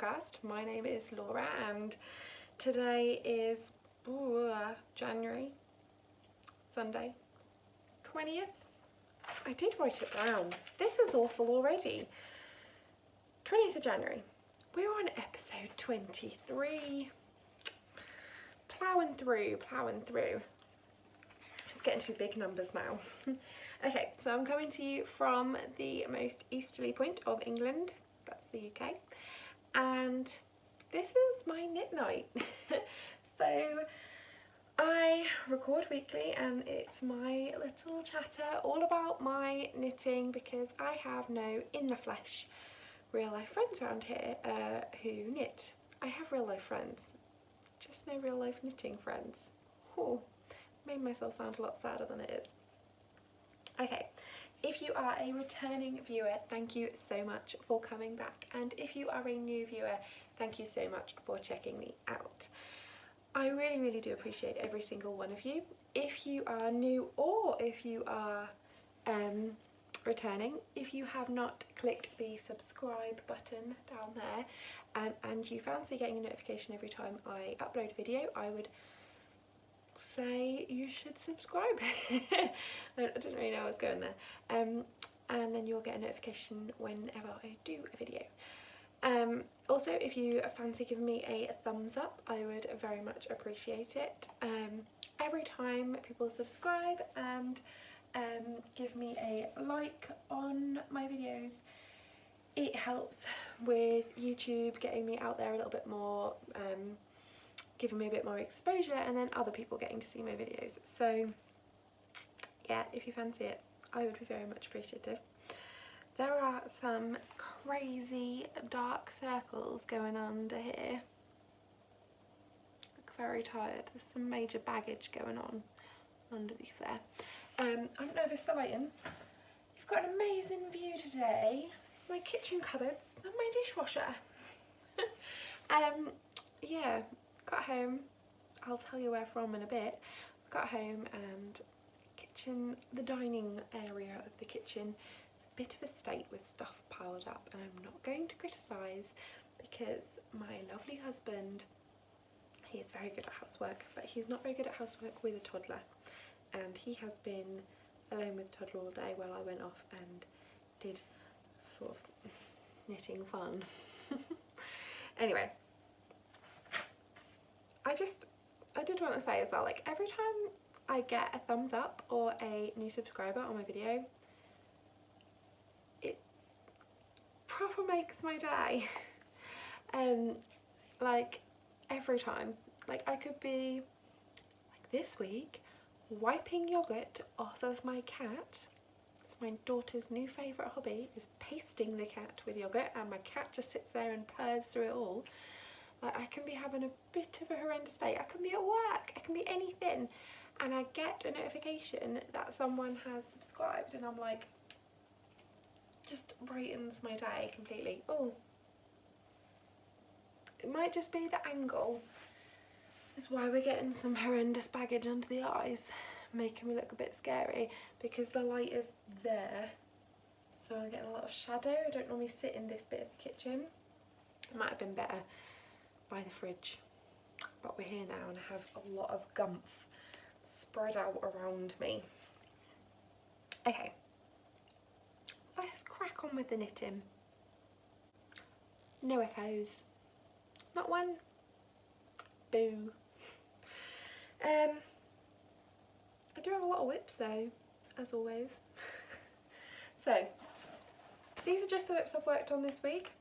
podcast. My name is Laura and today is January, Sunday, 20th. I did write it down. This is awful already. 20th of January. We're on episode 23. Ploughing through. It's getting to be big numbers now. Okay, so I'm coming to you from the most easterly point of England. That's the UK. And this is my knit night. So I record weekly and it's my little chatter all about my knitting because I have no in the flesh real life friends around here who knit. I have real life friends, just no real life knitting friends. Oh, made myself sound a lot sadder than it is. Okay, if you are a returning viewer, thank you so much for coming back, and if you are a new viewer, thank you so much for checking me out. I really do appreciate every single one of you. If you are new or if you are returning, if you have not clicked the subscribe button down there and you fancy getting a notification every time I upload a video, I would say you should subscribe. I didn't really know I was going there. And then you'll get a notification whenever I do a video. Also, if you fancy giving me a thumbs up, I would very much appreciate it. Every time people subscribe and give me a like on my videos, it helps with YouTube getting me out there a little bit more, giving me a bit more exposure, and then other people getting to see my videos. So yeah, if you fancy it, I would be very much appreciative. There are some crazy dark circles going on under here. Look very tired. There's some major baggage going on underneath there. I don't know if it's the lighting. You've got an amazing view today. My kitchen cupboards and my dishwasher. Yeah, got home. I'll tell you where from in a bit. Got home and the dining area of the kitchen is a bit of a state with stuff piled up, and I'm not going to criticise because my lovely husband, he is very good at housework, but he's not very good at housework with a toddler, and he has been alone with the toddler all day while I went off and did sort of knitting fun. Anyway, I did want to say as well, like, every time I get a thumbs up or a new subscriber on my video, it proper makes my day. Like, every time. Like, I could be, like this week, wiping yogurt off of my cat. It's my daughter's new favourite hobby, is pasting the cat with yogurt, and my cat just sits there and purrs through it all. Like, I can be having a bit of a horrendous day. I can be at work, I can be anything, and I get a notification that someone has subscribed, and I'm like, just brightens my day completely. Oh, it might just be the angle is why we're getting some horrendous baggage under the eyes, making me look a bit scary, because the light is there, so I'm getting a lot of shadow. I don't normally sit in this bit of the kitchen. It might have been better by the fridge, but we're here now and I have a lot of gumph spread out around me. Okay, let's crack on with the knitting. No echoes, not one. Boo. I do have a lot of whips though, as always. So these are just the whips I've worked on this week.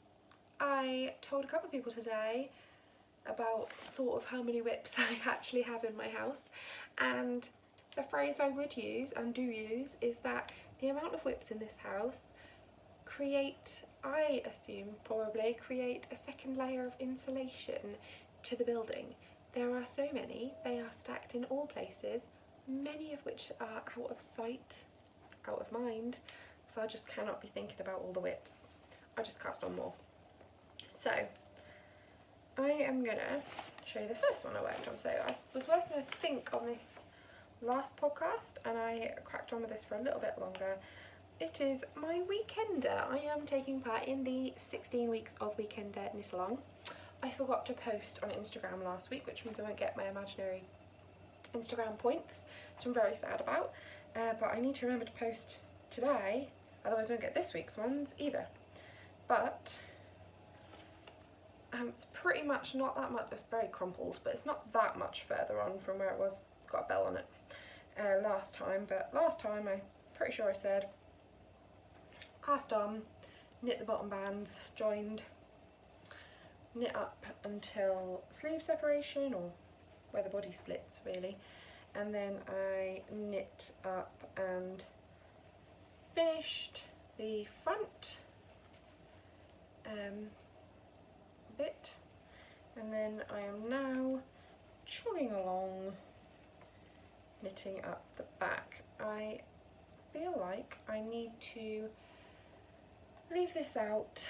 I told a couple of people today about sort of how many whips I actually have in my house, and the phrase I would use and do use is that the amount of whips in this house I assume probably create a second layer of insulation to the building. There are so many, they are stacked in all places, many of which are out of sight, out of mind, so I just cannot be thinking about all the whips. I just cast on more. So I am gonna show you the first one I worked on. So I was working, I think, on this last podcast, and I cracked on with this for a little bit longer. it is my weekender. I am taking part in the 16 weeks of weekender knit along. I forgot to post on Instagram last week, which means I won't get my imaginary Instagram points, which I'm very sad about, but I need to remember to post today, otherwise I won't get this week's ones either. But it's pretty much not that much, it's very crumpled, but it's not that much further on from where it was. It's got a bell on it last time, but last time I'm pretty sure I said cast on, knit the bottom bands, joined, knit up until sleeve separation, or where the body splits really, and then I knit up and finished the front bit, and then I am now chugging along knitting up the back. I feel like I need to leave this out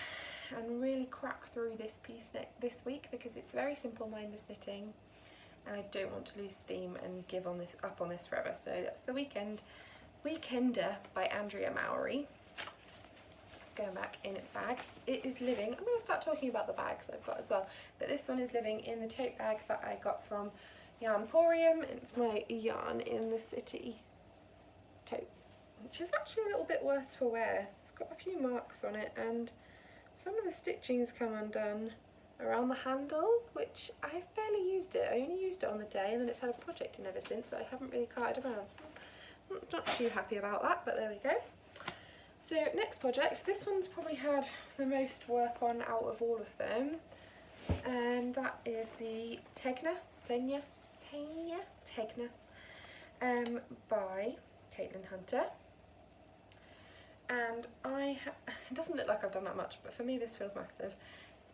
and really crack through this piece this week, because it's very simple mindless knitting and I don't want to lose steam and give up on this forever. So that's the Weekender by Andrea Mowry. It's going back in its bag. It is living, I'm going to start talking about the bags I've got as well, but this one is living in the tote bag that I got from Yarnporium. It's my Yarn in the City tote, which is actually a little bit worse for wear. It's got a few marks on it and some of the stitching's come undone around the handle, which I've barely used it. I only used it on the day and then it's had a project in ever since that I haven't really carted around. So I'm not too happy about that, but there we go. So next project, this one's probably had the most work on out of all of them, and that is the Tecna by Caitlin Hunter. And it doesn't look like I've done that much, but for me this feels massive.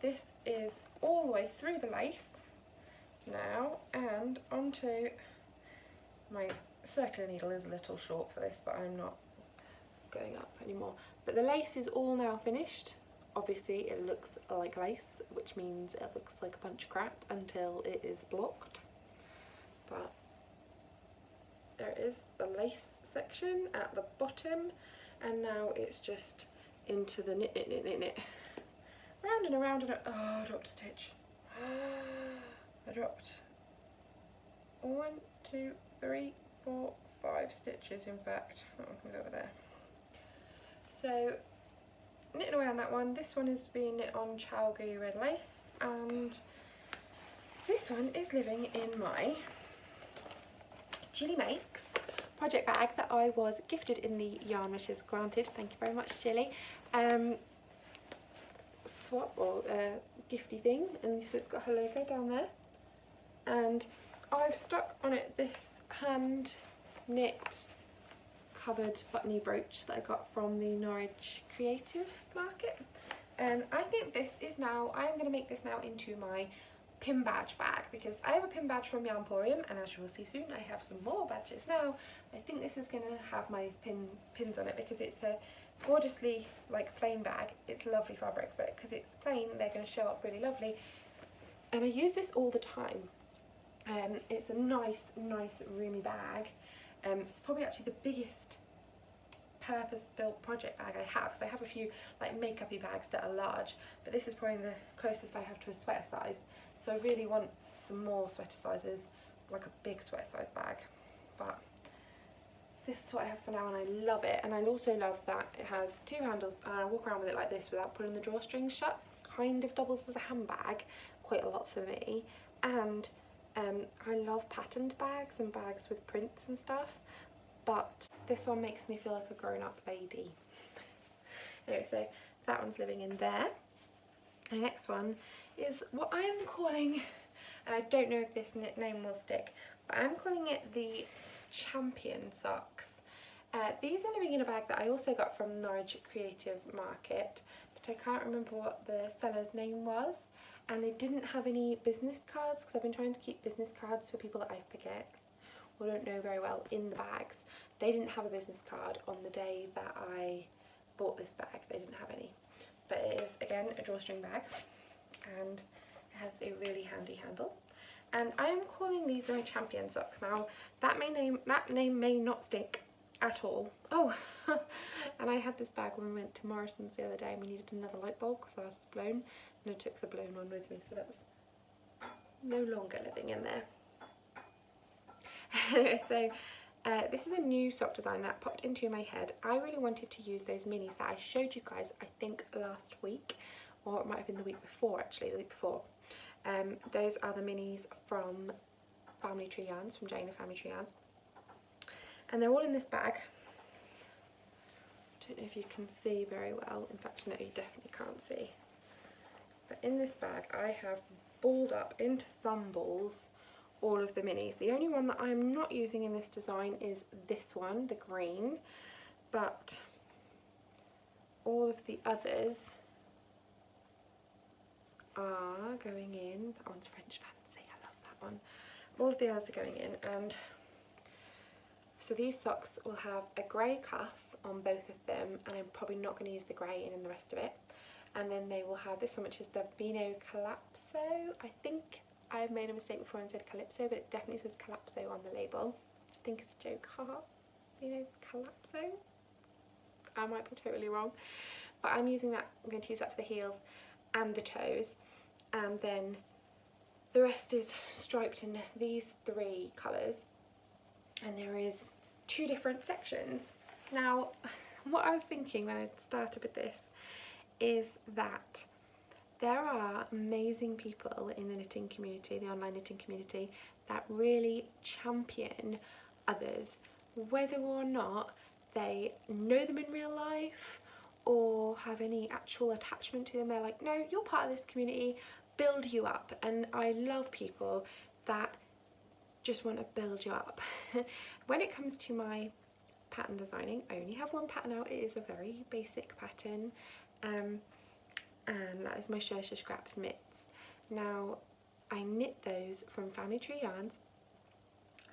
This is all the way through the lace now and onto my circular needle. Is a little short for this, but I'm not going up anymore. But the lace is all now finished. Obviously it looks like lace, which means it looks like a bunch of crap until it is blocked. But there is the lace section at the bottom, and now it's just into the knit, round and around and oh, I dropped a stitch. I dropped 1, 2, 3, 4, 5 stitches in fact. That one can go over there. So knitting away on that one. This one is being knit on Chalgu red lace, and this one is living in my Jilly Makes project bag that I was gifted in the yarn, which is granted. Thank you very much, Jilly. Swap or gifty thing, and so it's got her logo down there, and I've stuck on it this hand knit covered buttony brooch that I got from the Norwich Creative Market, and I think this is now, I'm going to make this now into my pin badge bag, because I have a pin badge from Yarnporium, and as you will see soon I have some more badges now. I think this is going to have my pins on it, because it's a gorgeously like plain bag. It's lovely fabric, but because it's plain they're going to show up really lovely, and I use this all the time. It's a nice roomy bag. It's probably actually the biggest purpose-built project bag I have, because I have a few like makeup-y bags that are large, but this is probably the closest I have to a sweater size. So I really want some more sweater sizes, like a big sweater size bag. But this is what I have for now, and I love it. And I also love that it has 2 handles, and I walk around with it like this without pulling the drawstrings shut. Kind of doubles as a handbag, quite a lot for me. And I love patterned bags and bags with prints and stuff, but this one makes me feel like a grown-up lady. Anyway, so that one's living in there. The next one is what I am calling, and I don't know if this name will stick, but I'm calling it the Champion Socks. These are living in a bag that I also got from Norwich Creative Market, but I can't remember what the seller's name was, and they didn't have any business cards, because I've been trying to keep business cards for people that I forget or don't know very well in the bags. They didn't have a business card on the day that I bought this bag. They didn't have any, but it is again a drawstring bag, and it has a really handy handle. And I am calling these my Champion Socks. Now that name may not stink, at all. Oh, and I had this bag when we went to Morrison's the other day and we needed another light bulb because ours was blown, and I took the blown one with me, so that's no longer living in there. Anyway, so this is a new sock design that popped into my head. I really wanted to use those minis that I showed you guys, I think last week, or it might have been the week before actually, the week before. Those are the minis from Family Tree Yarns, from Jane of Family Tree Yarns. And they're all in this bag. I don't know if you can see very well. In fact, no, you definitely can't see. But in this bag, I have balled up into thumb balls all of the minis. The only one that I'm not using in this design is this one, the green. But all of the others are going in. That one's French fancy. I love that one. All of the others are going in, and so these socks will have a grey cuff on both of them, and I'm probably not going to use the grey in the rest of it. And then they will have this one, which is the Vino Calypso. I think I've made a mistake before and said Calypso, but it definitely says Calypso on the label, which I think is a joke. Haha. Vino Calypso. I might be totally wrong, but I'm using that. I'm going to use that for the heels and the toes, and then the rest is striped in these 3 colours, and there is 2 different sections. Now, what I was thinking when I started with this is that there are amazing people in the knitting community, the online knitting community, that really champion others, whether or not they know them in real life or have any actual attachment to them. They're like, no, you're part of this community, build you up. And I love people that just want to build you up. When it comes to my pattern designing, I only have one pattern out. It is a very basic pattern, and that is my Shursha Scraps mitts. Now, I knit those from Family Tree Yarns.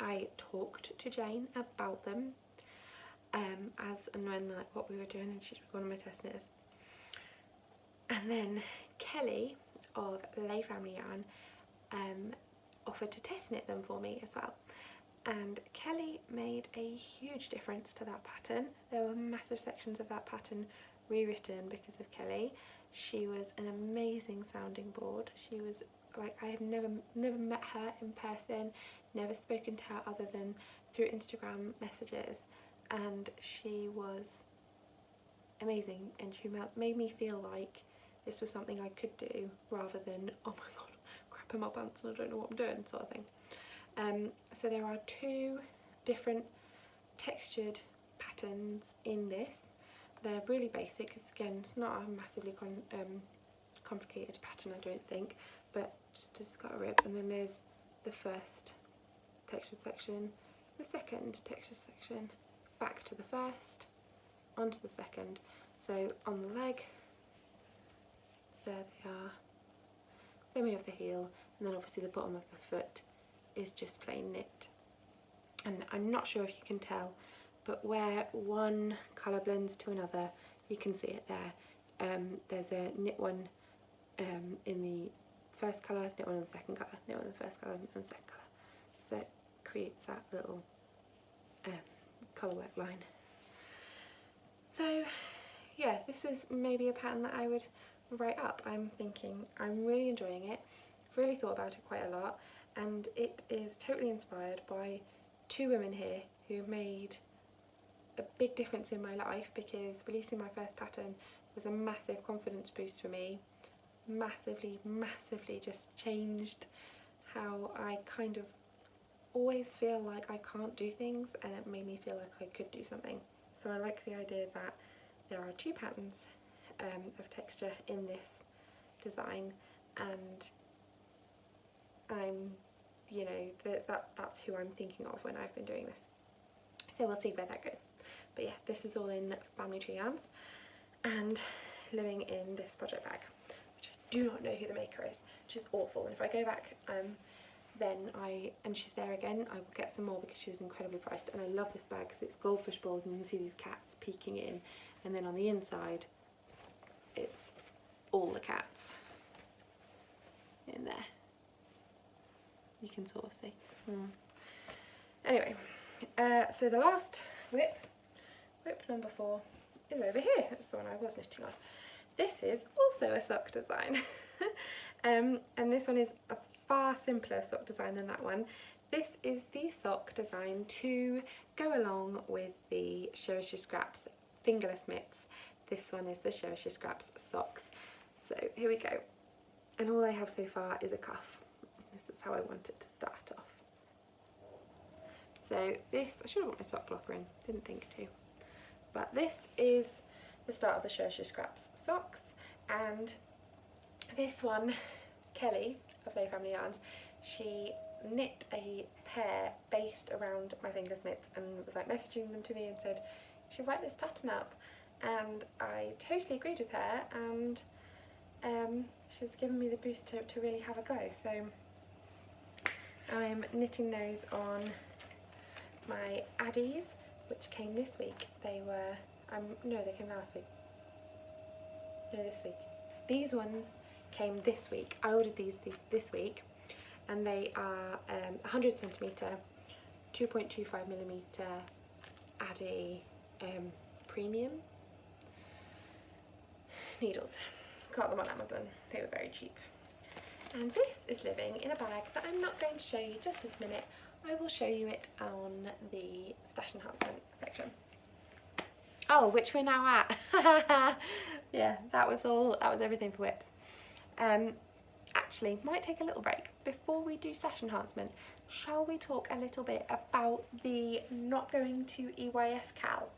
I talked to Jane about them as and when, like, what we were doing, and she's one of my test knitters. And then Kelly of Lay Family Yarn offered to test knit them for me as well. And Kelly made a huge difference to that pattern. There were massive sections of that pattern rewritten because of Kelly. She was an amazing sounding board. She was like, I have never met her in person, never spoken to her other than through Instagram messages, and she was amazing, and she made me feel like this was something I could do rather than, oh my god, crap in my pants and I don't know what I'm doing sort of thing. So there are 2 different textured patterns in this. They're really basic. Again, it's not a massively complicated pattern, I don't think, but just got a rib. And then there's the first textured section, the second textured section, back to the first, onto the second. So on the leg, there they are. Then we have the heel, and then obviously the bottom of the foot is just plain knit. And I'm not sure if you can tell, but where one colour blends to another, you can see it there. There's a knit one in the first colour, knit one in the second colour, knit one in the first colour, knit one in the second colour. So it creates that little colour work line. So yeah, this is maybe a pattern that I would write up. I'm thinking, I'm really enjoying it. I've really thought about it quite a lot, and it is totally inspired by 2 women here who made a big difference in my life, because releasing my first pattern was a massive confidence boost for me. Massively just changed how I kind of always feel like I can't do things, and it made me feel like I could do something. So I like the idea that there are 2 patterns of texture in this design, and I'm, you know, that's who I'm thinking of when I've been doing this. So we'll see where that goes. But yeah, this is all in Family Tree Yarns and living in this project bag, which I do not know who the maker is, which is awful. And if I go back and she's there again, I will get some more because she was incredibly priced. And I love this bag because it's goldfish balls and you can see these cats peeking in, and then on the inside it's all the cats in there. You can sort of see. Anyway, so the last whip whip number 4 is over here. It's the one I was knitting on. This is also a sock design. And this one is a far simpler sock design than that one. This is the sock design to go along with the Show Us Your Scraps fingerless mitts. This one is the Show Us Your Scraps socks. So here we go. And all I have so far is a cuff. This is how I want it to start off. So this, I should have put my sock blocker in, didn't think to. But this is the start of the Show Us Your Scraps socks. And this one, Kelly of Low Family Yarns, she knit a pair based around my fingerless mitts and was like messaging them to me and said, you should write this pattern up. And I totally agreed with her, and she's given me the boost to really have a go. So I'm knitting those on my Addies, which came this week. They were, no, they came last week. No, this week. These ones came this week. I ordered these this week, and they are 100 centimetre, 2.25 millimetre Addie premium needles. Got them on Amazon. They were very cheap. And this is living in a bag that I'm not going to show you just this minute. I will show you it on the stash enhancement section. Oh, which we're now at. Yeah, that was everything for whips. Actually, might take a little break. Before we do stash enhancement, shall we talk a little bit about the not going to EYF Cal?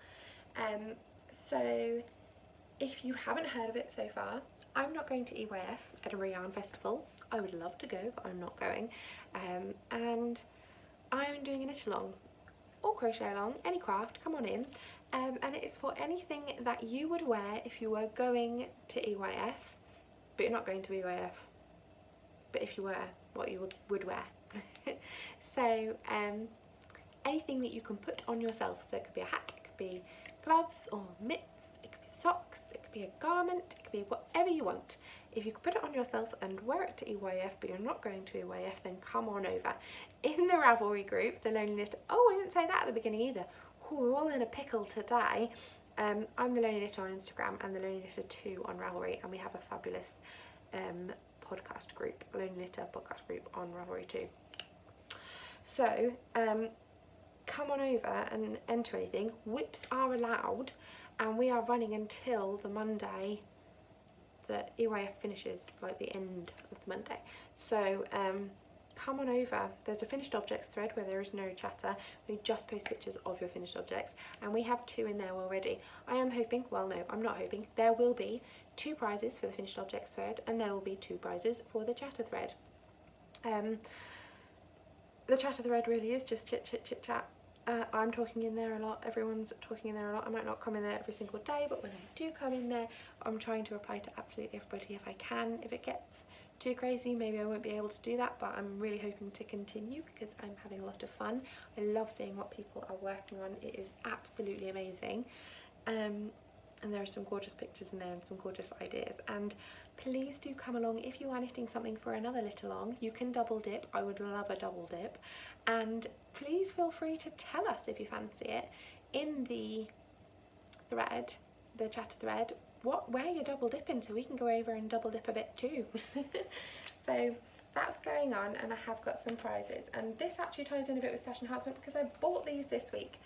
So if you haven't heard of it so far, I'm not going to EYF, Edinburgh Yarn Festival. I would love to go, but I'm not going. And I'm doing a knit along or crochet along, any craft, come on in. And it is for anything that you would wear if you were going to EYF, but you're not going to EYF. But if you were, what you would wear. So anything that you can put on yourself. So it could be a hat, it could be gloves or mitts, it could be socks, it could be a garment, it could be whatever you want. If you could put it on yourself and wear it to EYF, but you're not going to EYF, then come on over. In the Ravelry group, the Lonely Knitter, oh, I didn't say that at the beginning either. Ooh, we're all in a pickle today. I'm the Lonely Knitter on Instagram and the Lonely Knitter 2 on Ravelry, and we have a fabulous podcast group, Lonely Knitter podcast group on Ravelry too. So come on over and enter anything. Whips are allowed, and we are running until the Monday that EYF finishes, like the end of the Monday. So come on over. There's a finished objects thread where there is no chatter. We just post pictures of your finished objects, and we have 2 in there already. I am hoping, well no, I'm not hoping, there will be 2 prizes for the finished objects thread, and there will be 2 prizes for the chatter thread. The chatter thread really is just chit chat. I'm talking in there a lot, everyone's talking in there a lot. I might not come in there every single day, but when I do come in there, I'm trying to reply to absolutely everybody if I can. If it gets too crazy, maybe I won't be able to do that, but I'm really hoping to continue because I'm having a lot of fun. I love seeing what people are working on. It is absolutely amazing. And there are some gorgeous pictures in there and some gorgeous ideas. And please do come along if you are knitting something for another knit along. You can double dip. I would love a double dip. And please feel free to tell us if you fancy it in the thread, the chatter thread, where you're double dipping, so we can go over and double dip a bit too. So that's going on, and I have got some prizes. And this actually ties in a bit with stash enhancement because I bought these this week.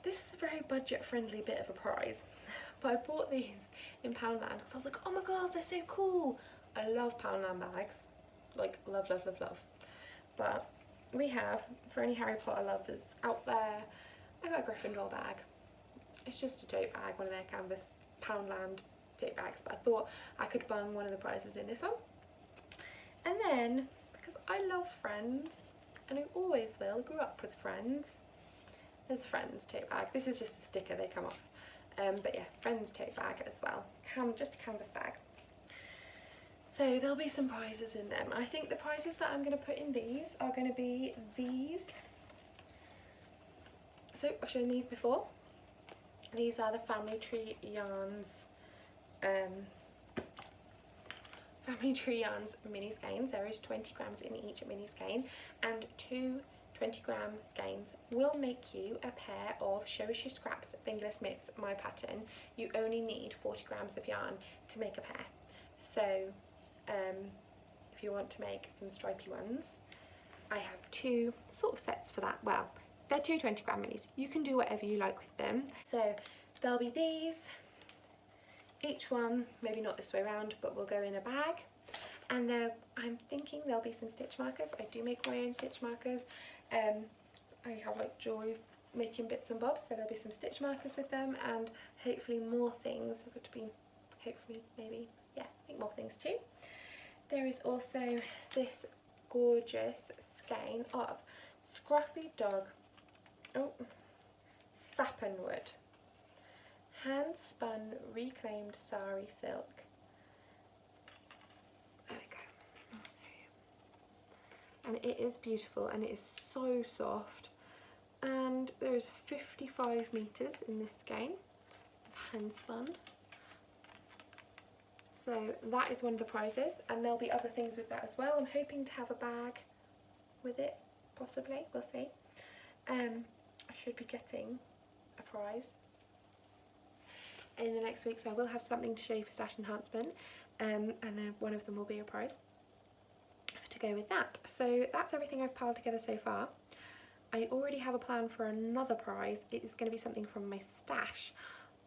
This is a very budget friendly bit of a prize, but I bought these in Poundland because I was like, oh my god, they're so cool. I love Poundland bags, like love, love, love, love. But we have, for any Harry Potter lovers out there, I got a Gryffindor bag. It's just a tote bag, one of their canvas Poundland tote bags, but I thought I could bung one of the prizes in this one. And then, because I love Friends, and I always will, grew up with Friends, there's a Friends tote bag. This is just a sticker, they come off. But yeah, Friends tote bag as well. Just a canvas bag. So there'll be some prizes in them. I think the prizes that I'm going to put in these are going to be these. So I've shown these before. These are the Family Tree Yarns mini skeins. There is 20 grams in each mini skein and 2 20-gram skeins will make you a pair of Show Us Your Scraps Fingerless Mitts, my pattern. You only need 40 grams of yarn to make a pair. So if you want to make some stripy ones, I have two sort of sets for that. Well, they're two 20-gram minis. You can do whatever you like with them. So there'll be these, each one, maybe not this way around, but will go in a bag. And I'm thinking there'll be some stitch markers. I do make my own stitch markers. I have like joy making bits and bobs, so there'll be some stitch markers with them, and hopefully more things. Hopefully, maybe, yeah, I think more things too. There is also this gorgeous skein of Scruffy Dog Sappanwood hand spun reclaimed sari silk. There we go. And it is beautiful, and it is so soft, and there is 55 meters in this skein of hand spun. So that is one of the prizes, and there'll be other things with that as well. I'm hoping to have a bag with it, possibly, we'll see. I should be getting a prize in the next week, so I will have something to show you for stash enhancement, and one of them will be a prize to go with that. So that's everything I've piled together so far. I already have a plan for another prize. It is going to be something from my stash.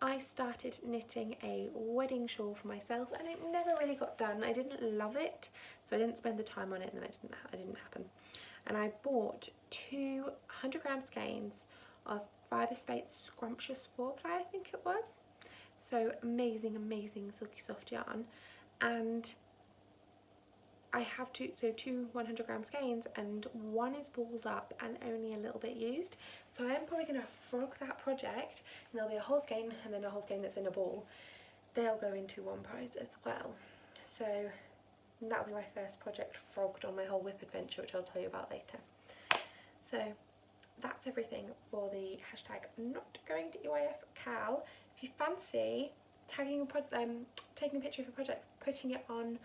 I started knitting a wedding shawl for myself, and it never really got done. I didn't love it, so I didn't spend the time on it, and it didn't happen. And I bought 200-gram skeins of Fibre Space Scrumptious Foreplay, I think it was. So amazing silky soft yarn, and I have two 100-gram skeins, and one is balled up and only a little bit used. So I am probably going to frog that project, and there'll be a whole skein and then a whole skein that's in a ball. They'll go into one prize as well. So that'll be my first project frogged on my whole whip adventure, which I'll tell you about later. So that's everything for the hashtag not going to EYF Cal. If you fancy tagging taking a picture of your projects, putting it on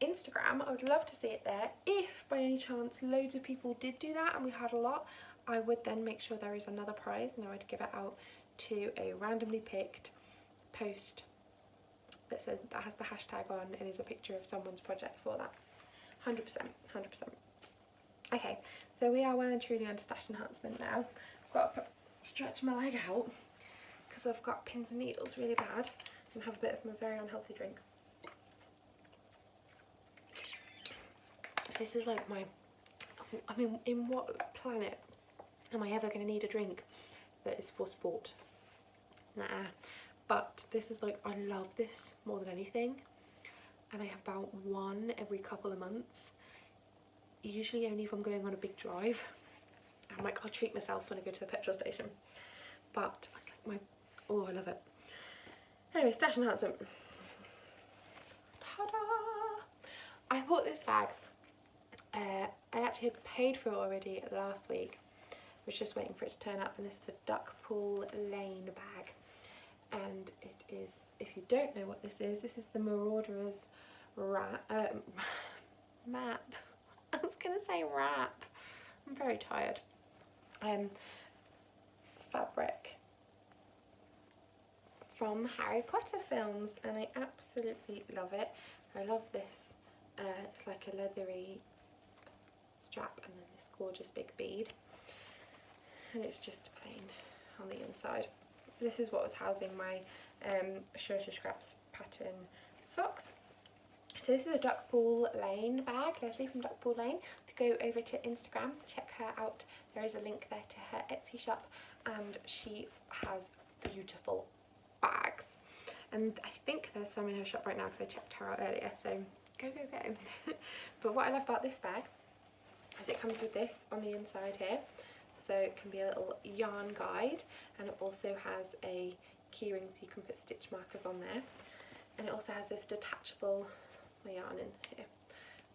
Instagram, I would love to see it there. If by any chance loads of people did do that and we had a lot, I would then make sure there is another prize, and I would give it out to a randomly picked post that has the hashtag on and is a picture of someone's project for that. 100%. Okay, so we are well and truly on stash enhancement now. I've got to stretch my leg out because I've got pins and needles really bad, and have a bit of my very unhealthy drink. This is like I mean, in what planet am I ever going to need a drink that is for sport? Nah. But this is like, I love this more than anything, and I have about one every couple of months, usually only if I'm going on a big drive. I'm like, I'll treat myself when I go to the petrol station, but it's like oh, I love it. Anyway, stash enhancement. Ta-da! I bought this bag. I actually had paid for it already last week. I was just waiting for it to turn up, and this is a Duckpool Lane bag. And it is, if you don't know what this is the Marauders map. I was going to say wrap. I'm very tired. Fabric from Harry Potter films, and I absolutely love it. I love this. It's like a leathery strap and then this gorgeous big bead, and it's just plain on the inside. This is what was housing my Show Us Your Scraps pattern socks. So this is a Duckpool Lane bag, Leslie from Duckpool Lane. To go over to Instagram, check her out. There is a link there to her Etsy shop, and she has beautiful bags. And I think there's some in her shop right now because I checked her out earlier, so go. But what I love about this bag is it comes with this on the inside here. So it can be a little yarn guide, and it also has a keyring so you can put stitch markers on there. And it also has this detachable, my yarn in here,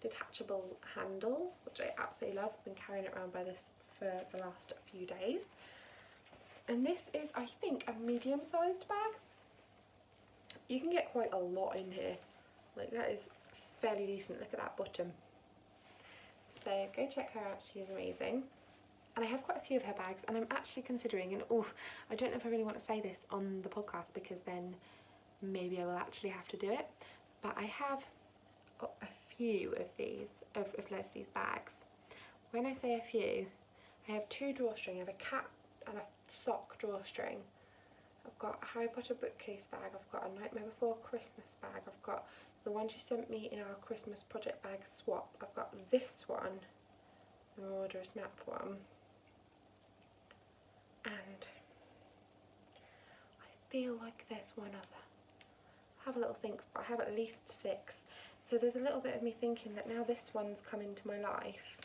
detachable handle, which I absolutely love. I've been carrying it around by this for the last few days. And this is, I think, a medium-sized bag. You can get quite a lot in here. Like, that is fairly decent. Look at that bottom. So go check her out, she is amazing. and I have quite a few of her bags, and I'm actually considering, and oh, I don't know if I really want to say this on the podcast because then maybe I will actually have to do it, but I have a few of these, of Leslie's bags. When I say a few, I have 2 drawstring, I have a cat and a sock drawstring. I've got a Harry Potter bookcase bag, I've got a Nightmare Before Christmas bag, I've got the one she sent me in our Christmas project bag swap, I've got this one, the Order a Snap one, and I feel like there's one other. Have a little think, but I have at least 6. So there's a little bit of me thinking that now this one's come into my life,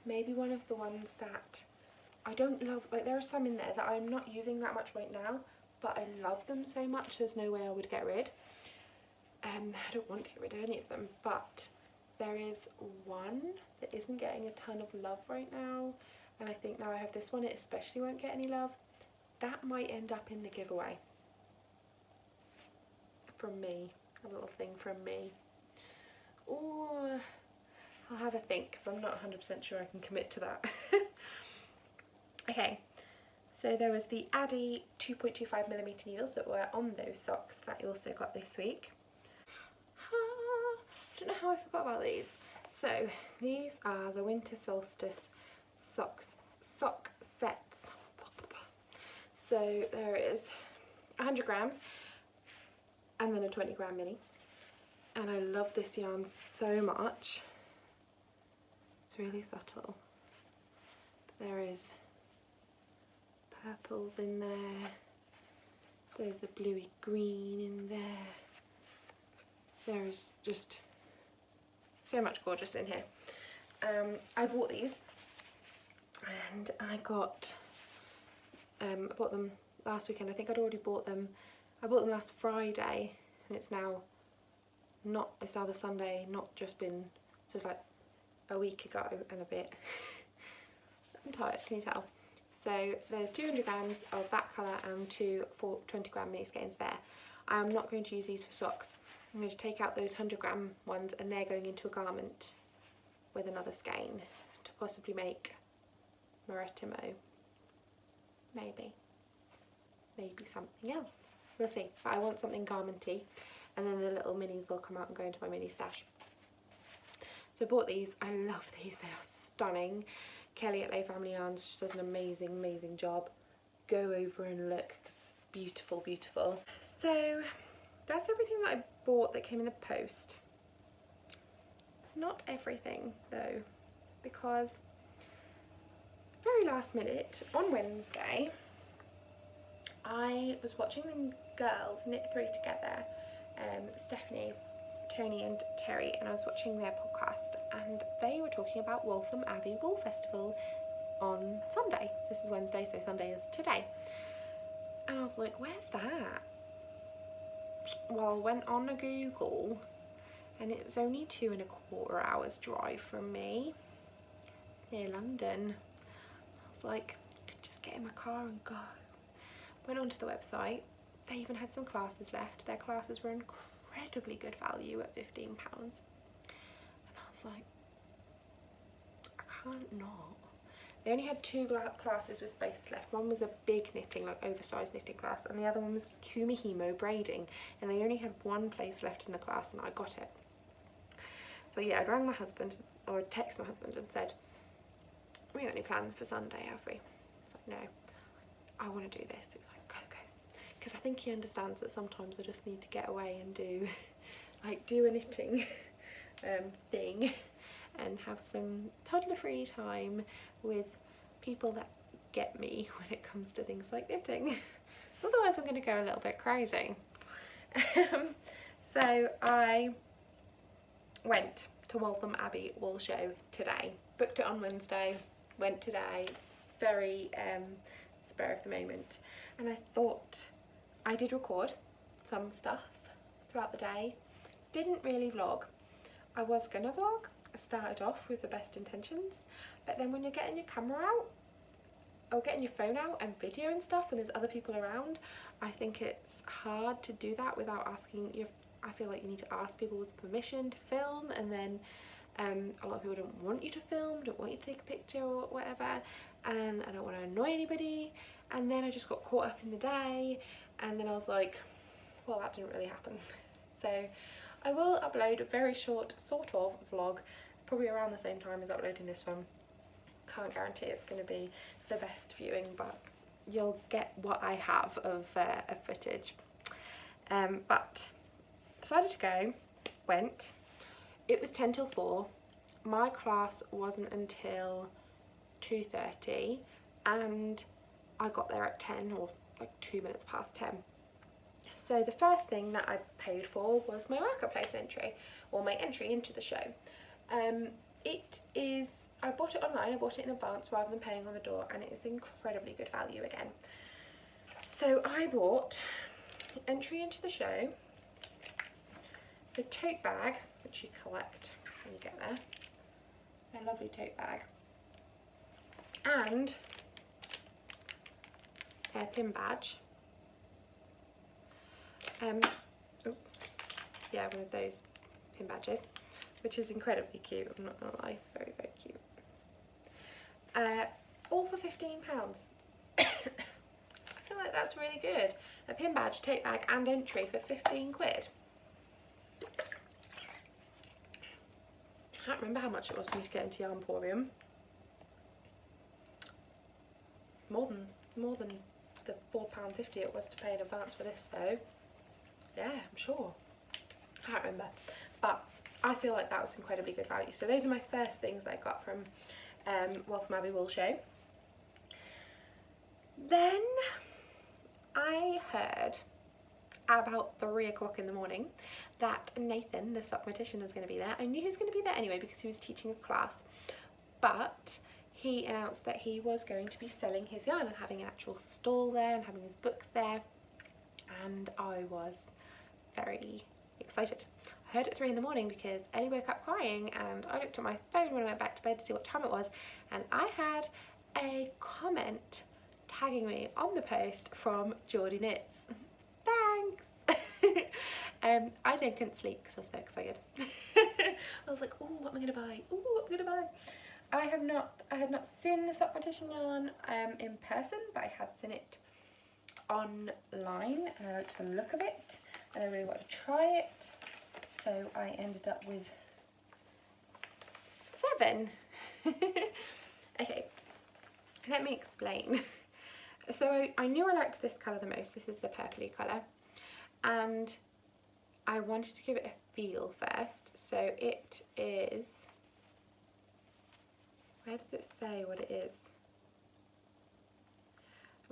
maybe one of the ones that I don't love, like there are some in there that I'm not using that much right now, but I love them so much there's no way I would get rid. I don't want to get rid of any of them, but there is one that isn't getting a ton of love right now, and I think now I have this one, it especially won't get any love. That might end up in the giveaway. From me, a little thing from me. Or I'll have a think because I'm not 100% sure I can commit to that. Okay, so there was the Addy 2.25mm needles that were on those socks that I also got this week. I don't know how I forgot about these. So these are the winter solstice sock sets. So there is 100 grams and then a 20 gram mini, and I love this yarn so much. It's really subtle, but there is purples in there, there's a bluey green in there, there's just so much gorgeous in here. I bought these, and I bought them last weekend. I think I'd already bought them. I bought them last Friday, and it's now the Sunday, not just been, so it's like a week ago and a bit. I'm tired, can you tell? So there's 200 grams of that colour and 2 20 gram mini skeins there. I'm not going to use these for socks. I'm going to take out those 100 gram ones, and they're going into a garment with another skein to possibly make Maritimo. Maybe something else. We'll see. But I want something garmenty, and then the little minis will come out and go into my mini stash. So I bought these. I love these. They are stunning. Kelly at Lay Family Yarns just does an amazing job. Go over and look, 'cause it's beautiful, beautiful. So that's everything that I bought that came in the post. It's not everything though, because very last minute on Wednesday I was watching the girls knit 3 together, Stephanie, Tony and Terry, and I was watching their podcast, and they were talking about Waltham Abbey Wool Festival on Sunday. So this is Wednesday, so Sunday is today. And I was like, where's that? Well, I went on a Google, and it was only 2.25 hours drive from me. It's near London. I was like, I could just get in my car and go. Went onto the website. They even had some classes left. Their classes were incredibly good value at £15. And I was like, I can't not. They only had 2 classes with spaces left. One was a big knitting, like oversized knitting class, and the other one was Kumihimo braiding, and they only had 1 place left in the class, and I got it. So yeah, I rang my husband, or I texted my husband and said, we got any plans for Sunday, have we? He's like, no, I want to do this. He was like, go. Because I think he understands that sometimes I just need to get away and do a knitting thing, and have some toddler-free time with people that get me when it comes to things like knitting. So otherwise I'm going to go a little bit crazy. So I went to Waltham Abbey Wool Show today. Booked it on Wednesday, went today, very spur of the moment. And I thought, I did record some stuff throughout the day. Didn't really vlog. I was going to vlog. I started off with the best intentions, but then when you're getting your camera out or getting your phone out and video and stuff when there's other people around, I think it's hard to do that without asking. I feel like you need to ask people's permission to film, and then A lot of people don't want you to film, don't want you to take a picture or whatever, and I don't want to annoy anybody. And then I just got caught up in the day, and then I was like, well, that didn't really happen. So I will upload a very short sort of vlog, probably around the same time as uploading this one. Can't guarantee it's going to be the best viewing, but you'll get what I have of footage. But decided to go, went. It was 10 till 4. My class wasn't until 2:30, and I got there at 10, or like 2 minutes past 10. So the first thing that I paid for was my marketplace entry, or my entry into the show. I bought it online, I bought it in advance rather than paying on the door, and it is incredibly good value again. So I bought entry into the show, the tote bag, which you collect when you get there, a lovely tote bag, and a pin badge. Yeah, one of those pin badges, which is incredibly cute, I'm not gonna lie, it's very, very cute. All for £15. I feel like that's really good. A pin badge, tote bag and entry for 15 quid. I can't remember how much it was for me to get into Yarnporium. More than the £4.50 it was to pay in advance for this though. Yeah, I'm sure. I can't remember. But I feel like that was incredibly good value. So those are my first things that I got from Waltham Abbey Wool Show. Then I heard at about 3 o'clock in the morning that Nathan, the sockmatician, was going to be there. I knew he was going to be there anyway because he was teaching a class, but he announced that he was going to be selling his yarn and having an actual stall there and having his books there, and I was very excited. I heard at 3 in the morning because Ellie woke up crying, and I looked at my phone when I went back to bed to see what time it was, and I had a comment tagging me on the post from Geordie Knits. Thanks! I then couldn't sleep because I was so excited. I was like, oh, what am I gonna buy? Oh, what am I gonna buy? I had not seen the sockmatician yarn in person, but I had seen it online, and I liked the look of it, and I really wanted to try it. So I ended up with 7. Okay, let me explain. So I knew I liked this colour the most. This is the purpley colour, and I wanted to give it a feel first. So it is, where does it say what it is?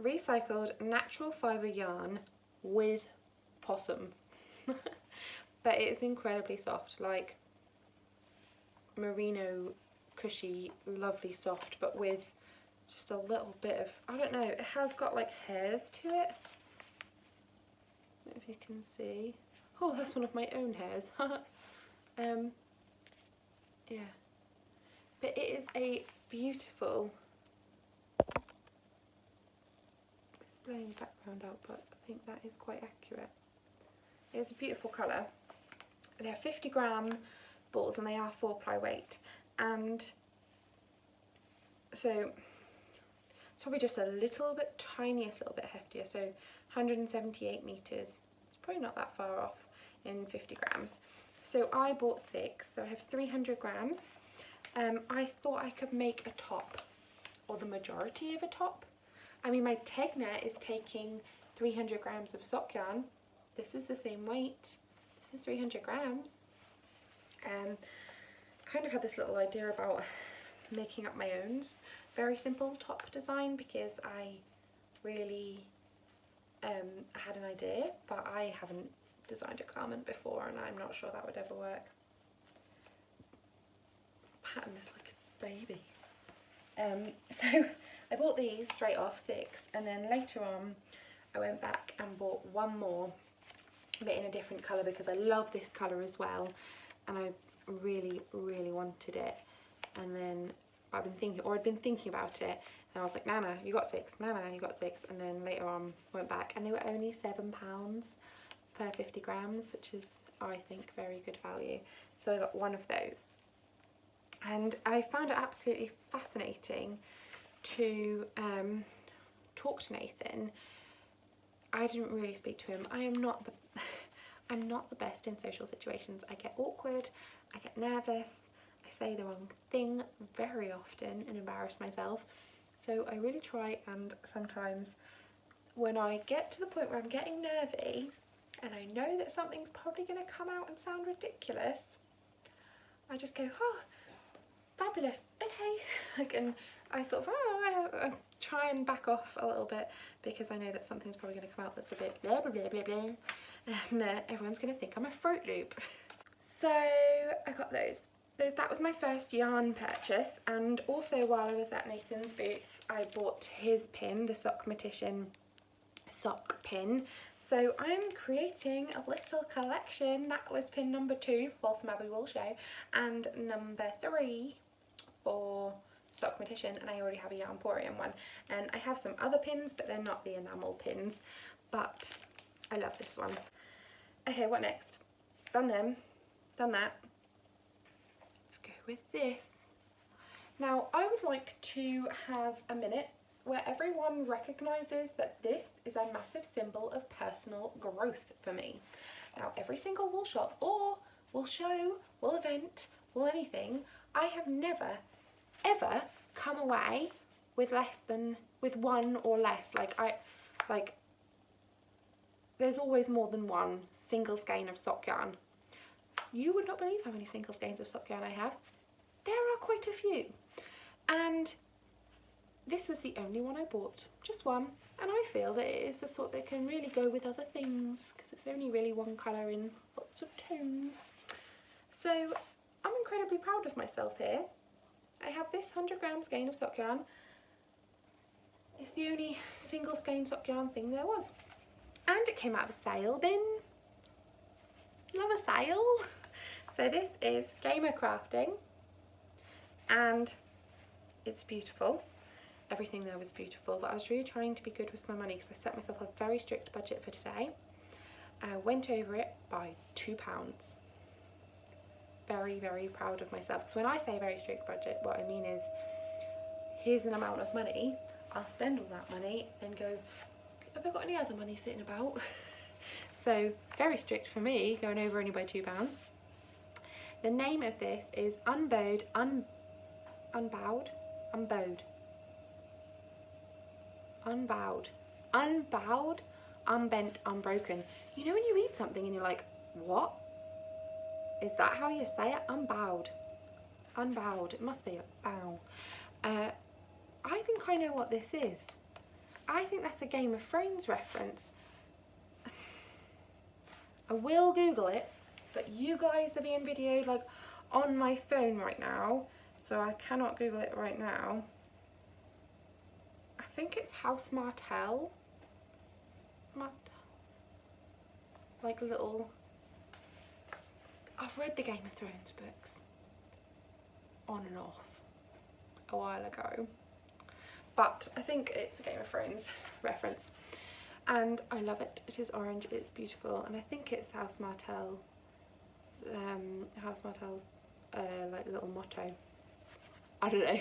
Recycled natural fibre yarn with possum. But it is incredibly soft, like merino, cushy, lovely soft, but with just a little bit of, I don't know, it has got like hairs to it. I don't know if you can see. Oh, that's one of my own hairs. Yeah, but it is a beautiful, it's blowing the background out, but I think that is quite accurate. It is a beautiful colour. They're 50-gram balls and they are 4-ply weight, and so it's probably just a little bit, tiniest little bit heftier, so 178 metres. It's probably not that far off in 50 grams. So I bought 6, so I have 300 grams. I thought I could make a top, or the majority of a top. I mean, my Tecna is taking 300 grams of sock yarn. This is the same weight. This is 300 grams. Kind of had this little idea about making up my own very simple top design, because I really had an idea, but I haven't designed a garment before, and I'm not sure that would ever work. Pattern is like a baby. So I bought these straight off, 6, and then later on I went back and bought one more, but in a different colour, because I love this colour as well, and I really, really wanted it. And then I'd been thinking about it, and I was like, Nana, you got 6, Nana, you got 6, and then later on went back, and they were only £7 per 50 grams, which is, I think, very good value. So I got one of those. and I found it absolutely fascinating to talk to Nathan. I didn't really speak to him. I'm not the best in social situations. I get awkward, I get nervous, I say the wrong thing very often and embarrass myself. So I really try, and sometimes when I get to the point where I'm getting nervy and I know that something's probably going to come out and sound ridiculous, I just go, oh, fabulous, okay. And I sort of, I try and back off a little bit, because I know that something's probably going to come out that's a bit blah blah blah blah blah, and everyone's going to think I'm a Fruit Loop. So I got those. That was my first yarn purchase, and also while I was at Nathan's booth I bought his pin, the Sockmatician sock pin. So I'm creating a little collection. That was pin number 2, Waltham Abbey Wool Show, and number 3 for Sockmatician, and I already have a Yarnporium one. And I have some other pins, but they're not the enamel pins, but I love this one. Okay, what next? Done them, done that. Let's go with this. Now, I would like to have a minute where everyone recognises that this is a massive symbol of personal growth for me. Now, every single wool shop or wool show, wool event, wool anything, I have never, ever come away with one or less. There's always more than one single skein of sock yarn. You would not believe how many single skeins of sock yarn I have. There are quite a few. And this was the only one I bought, just one, and I feel that it is the sort that can really go with other things, because it's only really one colour in lots of tones. So I'm incredibly proud of myself here. I have this 100-gram skein of sock yarn. It's the only single skein sock yarn thing there was. And it came out of a sale bin. Love a sale. So this is Gamer Crafting, and it's beautiful. Everything there was beautiful, but I was really trying to be good with my money because I set myself a very strict budget for today. I went over it by £2. Very, very proud of myself. Because when I say very strict budget, what I mean is, here's an amount of money, I'll spend all that money, then go, have I got any other money sitting about? So very strict for me, going over only by £2. The name of this is Unbowed, Unbowed, Unbent, Unbroken. You know when you read something and you're like, what? Is that how you say it? Unbowed. It must be a bow. I think I know what this is. I think that's a Game of Thrones reference. I will Google it, but you guys are being videoed like on my phone right now, so I cannot Google it right now. I think it's House Martell. Like little... I've read the Game of Thrones books on and off a while ago, but I think it's a Game of Thrones reference, and I love it. It is orange, it's beautiful, and I think it's House Martell's like little motto. I don't know.